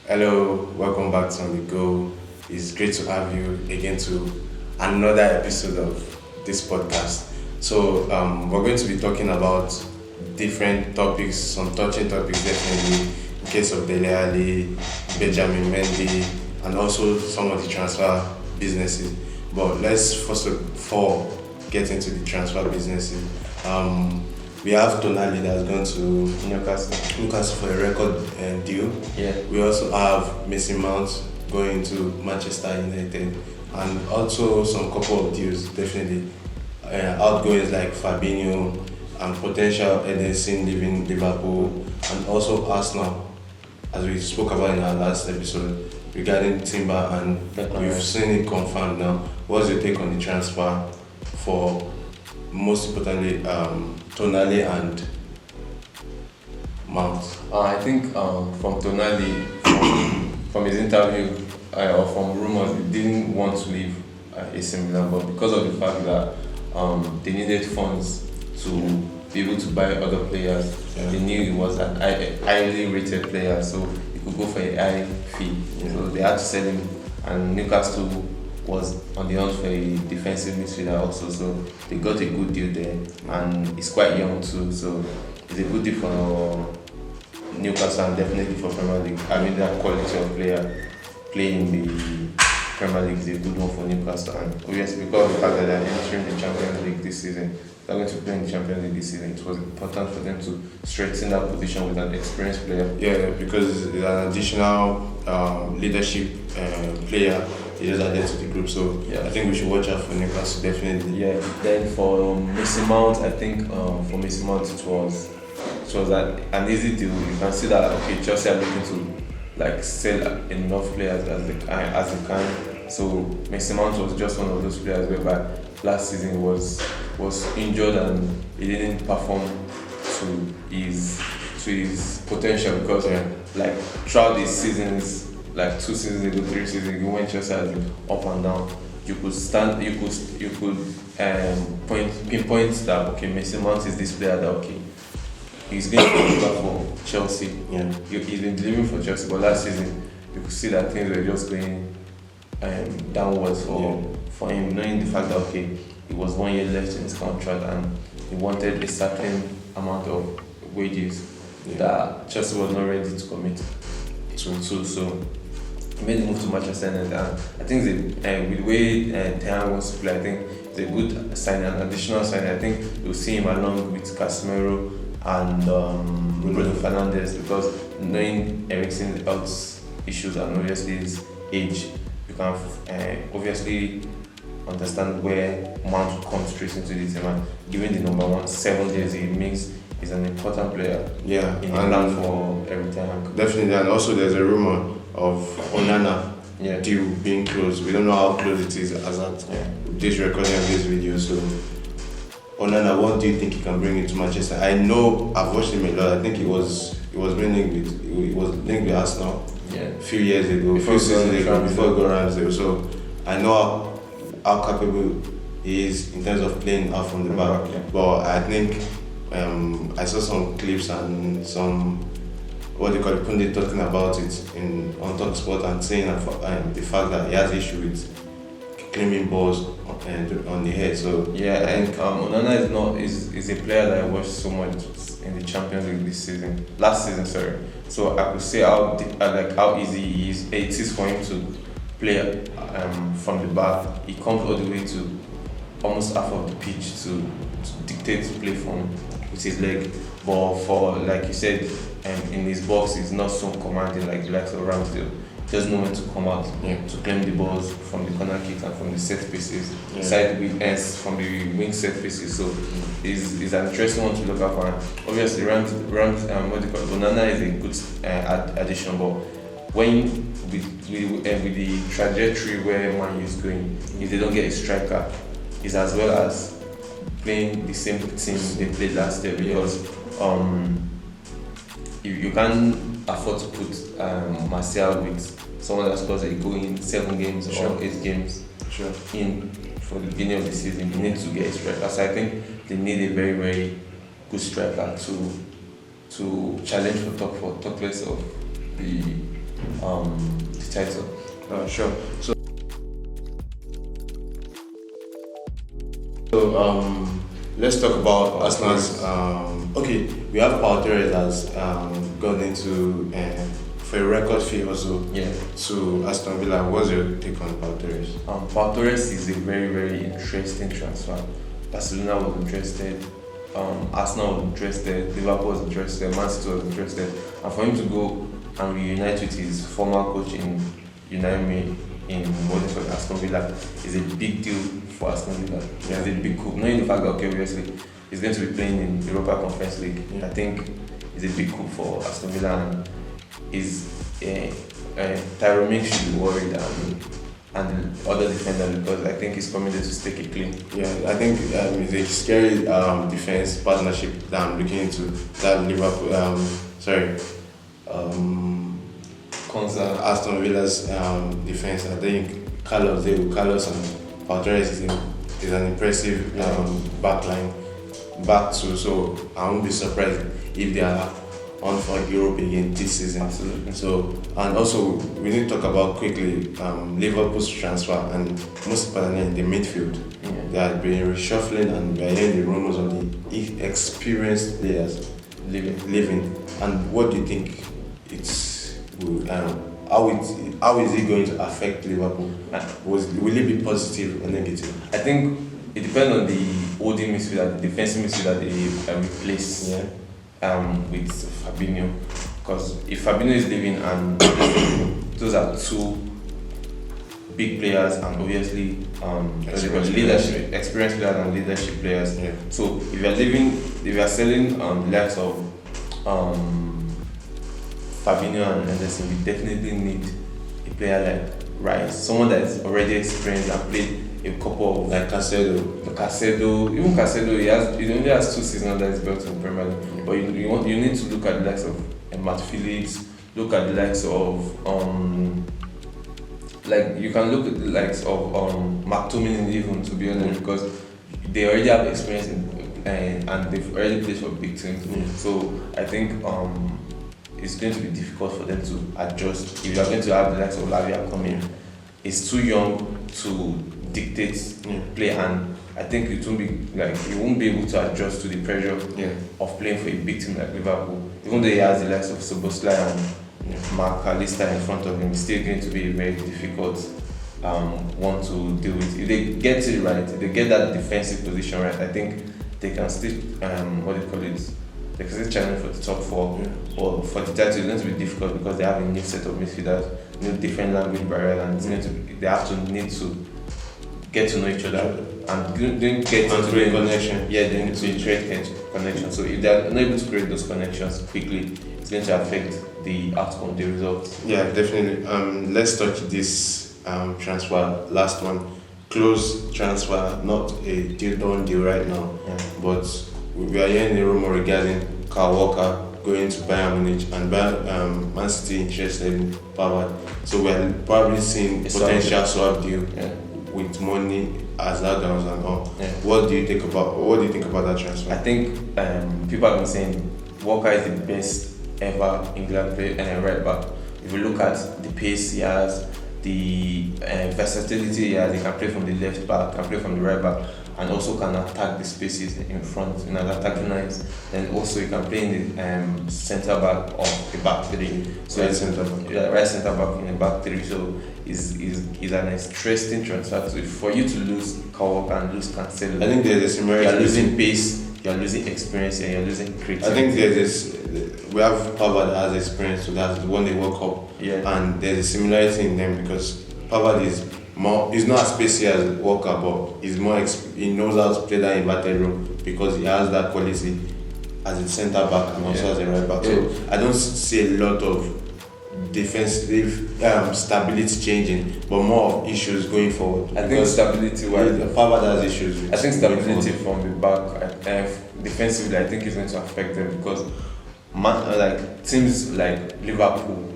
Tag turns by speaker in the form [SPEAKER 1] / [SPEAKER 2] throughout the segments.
[SPEAKER 1] Hello, welcome back to On The Go. It's great to have you again to another episode of this podcast. We're going to be talking about different topics, some touching topics definitely, in case of Dele Alli, Benjamin Mendy, and also some of the transfer businesses. But let's first of all get into the transfer businesses. We have Tonali that's gone to Newcastle for a record deal.
[SPEAKER 2] Yeah.
[SPEAKER 1] We also have Mason Mount going to Manchester United, and also some couple of deals definitely. Outgoings like Fabinho and potential Ederson leaving Liverpool, and also Arsenal, as we spoke about in our last episode regarding Timber, and we've seen it confirmed now. What's your take on the transfer for, most importantly, Tonali and Mount?
[SPEAKER 2] I think from Tonali, from his interview or from rumors, he didn't want to leave AC Milan, but because of the fact that they needed funds to be able to buy other players, they knew he was an highly rated player, so he could go for a high fee. So they had to sell him, and Newcastle was on the hunt for a defensive midfielder also, so they got a good deal there, and he's quite young too, so it's a good deal for Newcastle and definitely for Premier League. I mean, that quality of player playing the Premier League is a good one for Newcastle, and obviously because of the fact that they're entering the Champions League this season, they're going to play in the Champions League this season, it was important for them to strengthen that position with an experienced player.
[SPEAKER 1] Yeah, because it's an additional leadership player he just added to the group, so I think we should watch out for Newcastle definitely.
[SPEAKER 2] Yeah, then for Mason Mount, I think for Mason Mount it was an easy deal. You can see that Chelsea are looking to sell enough players as they can. So Mason Mount was just one of those players whereby last season was injured and he didn't perform to his potential, because throughout these seasons, 2 seasons ago, 3 seasons ago, when Chelsea has been up and down, you could pinpoint that Mason Mount is this player that he's going to deliver for Chelsea.
[SPEAKER 1] Yeah.
[SPEAKER 2] He's been delivering for Chelsea, but last season you could see that things were just going downwards for him, knowing the fact that he was 1 year left in his contract and he wanted a certain amount of wages that Chelsea was not ready to commit to. So he made the move to Manchester United, and I think with the way Ten Hag wants to play, I think it's a good sign, an additional sign. I think you'll see him along with Casemiro and Bruno Fernandes, because knowing Eriksen's health issues and obviously his age, you can obviously understand where Mount comes straight into the team, and given the number 1 7 years he makes, he's an important player in the plan for every time.
[SPEAKER 1] Definitely, and also there's a rumor of Onana deal being closed. We don't know how close it is as at this recording of this video. So Onana, what do you think he can bring into Manchester? I know I've watched him a lot. I think he was linked with Arsenal a few years ago, before he got Ramsdale. So I know how capable he is in terms of playing out from the back. But I think I saw some clips and some pundit talking about it on TalkSport, and saying the fact that he has issue with claiming balls on the head. So
[SPEAKER 2] I think Onana is a player that I watched so much in the Champions League last season. So I could say how easy it is for him to play from the back. He comes all the way to almost half of the pitch to dictate play from with his leg. But for, like you said, in his box, he's not so commanding like the likes of Ramsdale. He doesn't know when to come out to claim the balls from the corner kicks and from the set pieces, from the wing set pieces. So he's an interesting one to look up for. Obviously, Onana is a good addition, but when with the trajectory where Man U is going, if they don't get a striker, it's as well as playing the same team they played last year, because you can't afford to put Martial with someone that scores a goal in 7 games or 8 games in for the beginning of the season. You need to get a striker. So I think they need a very, very good striker to challenge for top place of the the title.
[SPEAKER 1] Sure. So let's talk about Arsenal's. Okay, we have Paul Torres has gone into for a record fee also to Aston Villa. What's your take on Paul Torres?
[SPEAKER 2] Paul Torres is a very, very interesting transfer. Barcelona was interested, Arsenal was interested, Liverpool was interested, Man City was interested, and for him to go and reunite with his former coach in Unai in Aston Villa is a big deal for Aston Villa.
[SPEAKER 1] Yeah.
[SPEAKER 2] It's a big coup. Knowing the fact that obviously he's going to be playing in Europa Conference League, I think it's a big coup for Aston Villa, and Tyrone Mings should be worried and the other defender because I think he's coming there to stake a claim.
[SPEAKER 1] Yeah, I think it's a scary defense partnership that I'm looking into. That Liverpool, Aston Villa's defense. I think Carlos and Paul Torres is an impressive back two. So I won't be surprised if they are on for Europe again this season.
[SPEAKER 2] Absolutely.
[SPEAKER 1] So, and also we need to talk about quickly Liverpool's transfer and most importantly in the midfield. They have been reshuffling and we are hearing the rumors of the experienced players leaving. And what do you think how is it going to affect Liverpool? Will it be positive or negative?
[SPEAKER 2] I think it depends on the holding midfielder, the defensive midfielder they replace with Fabinho. Because if Fabinho is leaving and those are two big players and obviously experienced players and leadership players.
[SPEAKER 1] Yeah.
[SPEAKER 2] So if you are selling the likes of Fabinho and Henderson, we definitely need a player like Rice, someone that is already experienced and played a couple of
[SPEAKER 1] Like Caicedo,
[SPEAKER 2] he only has 2 seasons under his belt in the Premier League. But you need to look at the likes of Matt Phillips, look at the likes of you can look at the likes of McTominay even, to be honest, because they already have experience and they've already played for big teams. So I think it's going to be difficult for them to adjust. If you are going to have the likes of Lavia come in, it's too young to dictate play, and I think it won't be he won't be able to adjust to the pressure of playing for a big team like Liverpool. Even though he has the likes of Szoboszlai and Mark Alistair in front of him, it's still going to be a very difficult one to deal with. If they get it right, if they get that defensive position right, I think they can still they can still challenge for the top 4. Or for the title, it's going to be difficult because they have a new set of midfielders, new different language barrier, and it's going to be, they have to need to get to know each other and create
[SPEAKER 1] connection.
[SPEAKER 2] Yeah, they need to create connection. So if they're not able to create those connections quickly, it's going to affect the outcome, the results.
[SPEAKER 1] Yeah, definitely. Let's touch this transfer, last one. Close transfer, not a done deal right now, but we are hearing a rumor regarding Kyle Walker going to Bayern Munich and Man City interested in Pavard. So we are probably seeing potential swap deal with money as add-ons and all. What do you think about that transfer?
[SPEAKER 2] I think people have been saying Walker is the best ever England player and right back. If you look at the pace he has, the versatility he has, he can play from the left back, can play from the right back, and also can attack the spaces in front in an attacking lines. Then also you can play in the centre back of the back three. So
[SPEAKER 1] right
[SPEAKER 2] centre back in the back three. So is an interesting transfer. So for you to lose Kyle Walker and lose Cancelo,
[SPEAKER 1] I think there's a similarity.
[SPEAKER 2] You're losing pace, you're losing experience, and you're losing creativity.
[SPEAKER 1] I think there's this. We have Pavard that has experience, so that's won the World Cup. And there's a similarity in them because Pavard he's not as spacey as Walker, but he's more he knows how to play that inverted role because he has that quality as a centre back and also as a right back. So I don't see a lot of defensive stability changing, but more of issues going forward.
[SPEAKER 2] I think stability wise,
[SPEAKER 1] Pavard has issues.
[SPEAKER 2] I think stability from the back defensively, I think is going to affect them because teams like Liverpool,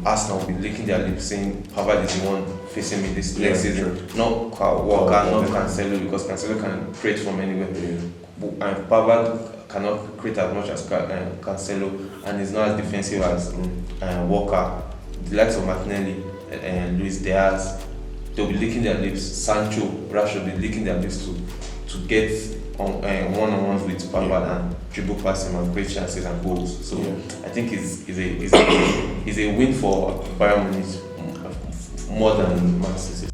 [SPEAKER 2] Arsenal will be licking their lips saying Pavard is the one facing me this next season. Not Walker, not Cancelo, because Cancelo can create from anywhere. And Pavard cannot create as much as Cancelo, and is not as defensive as Walker. the likes of Martinelli and Luis Diaz, they'll be licking their lips. Sancho, Rashford will be licking their lips to get on one-on-ones with Pogba and dribble past him and create chances and goals. So I think it's a win for Bayern Munich more than Man City.